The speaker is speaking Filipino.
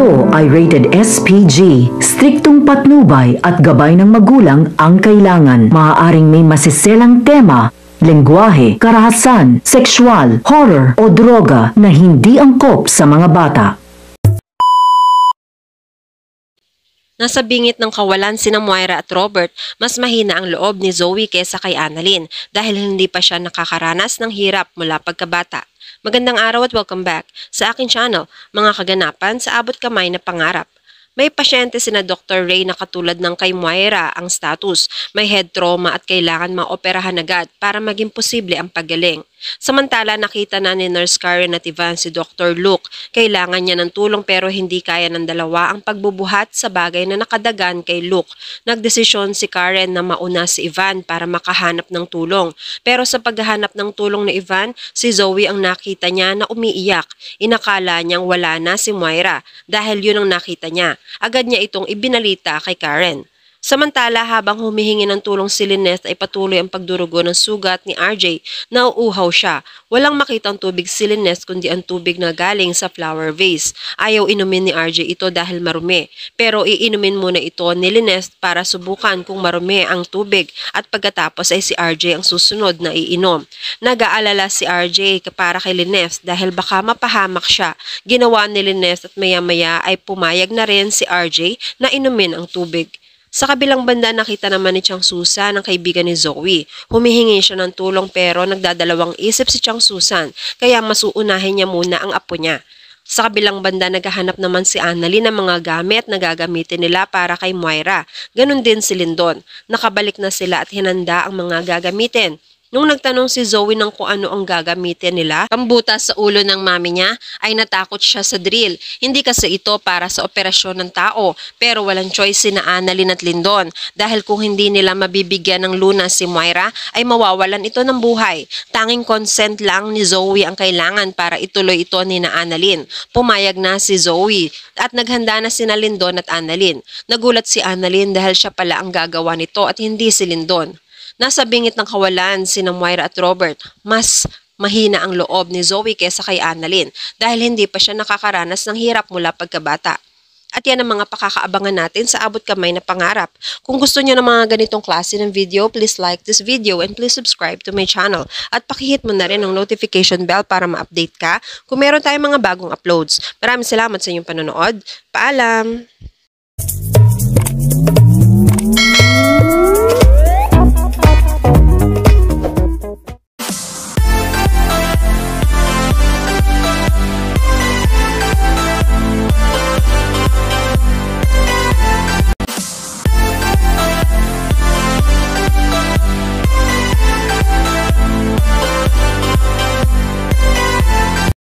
Ito ay rated SPG. Striktong patnubay at gabay ng magulang ang kailangan. Maaaring may masiselang tema, lengguwahe, karahasan, sexual, horror o droga na hindi angkop sa mga bata. Nasa bingit ng kawalan sina Moira at Robert, mas mahina ang loob ni Zoe kesa kay Annalyn dahil hindi pa siya nakakaranas ng hirap mula pagkabata. Magandang araw at welcome back sa aking channel, mga kaganapan sa abot kamay na pangarap. May pasyente sina Dr. Ray na katulad ng kay Moira ang status, may head trauma at kailangan maoperahan agad para maging posible ang paggaling. Samantala nakita na ni Nurse Karen at Ivan si Dr. Luke, kailangan niya ng tulong pero hindi kaya ng dalawa ang pagbubuhat sa bagay na nakadagan kay Luke. Nagdesisyon si Karen na mauna si Ivan para makahanap ng tulong. Pero sa paghahanap ng tulong ni Ivan, si Zoe ang nakita niya na umiiyak. Inakala niyang wala na si Moira dahil yun ang nakita niya. Agad niya itong ibinalita kay Karen. Samantala habang humihingi ng tulong si Lynette ay patuloy ang pagdurugo ng sugat ni RJ. Nauuhaw siya. Walang makitang tubig si Lynette kundi ang tubig na galing sa flower vase. Ayaw inumin ni RJ ito dahil marumi. Pero iinumin muna ito ni Lynette para subukan kung marumi ang tubig at pagkatapos ay si RJ ang susunod na iinom. Nag-aalala si RJ para kay Lynette dahil baka mapahamak siya. Ginawa ni Lynette at maya-maya ay pumayag na rin si RJ na inumin ang tubig. Sa kabilang banda nakita naman ni Chang Susan ang kaibigan ni Zoe. Humihingi siya ng tulong pero nagdadalawang isip si Chang Susan kaya mas uunahin niya muna ang apo niya. Sa kabilang banda naghahanap naman si Annalyn ng mga gamit na gagamitin nila para kay Moira. Ganon din si Lyndon. Nakabalik na sila at hinanda ang mga gagamitin. Nung nagtanong si Zoe ng kung ano ang gagamitin nila, pambutas sa ulo ng mami niya ay natakot siya sa drill. Hindi kasi ito para sa operasyon ng tao, pero walang choice sina Annalyn at Lyndon dahil kung hindi nila mabibigyan ng lunas si Moira ay mawawalan ito ng buhay. Tanging consent lang ni Zoe ang kailangan para ituloy ito ni na Annalyn. Pumayag na si Zoe at naghanda na sina Lyndon at Annalyn. Nagulat si Annalyn dahil siya pala ang gagawa nito at hindi si Lyndon. Nasa bingit ng kawalan sina Moira at Robert, mas mahina ang loob ni Zoe kesa kay Annalyn dahil hindi pa siya nakakaranas ng hirap mula pagkabata. At yan ang mga pakakaabangan natin sa abot kamay na pangarap. Kung gusto niyo ng mga ganitong klase ng video, please like this video and please subscribe to my channel. At pakihit mo na rin ang notification bell para ma-update ka kung meron tayong mga bagong uploads. Maraming salamat sa inyong panonood. Paalam!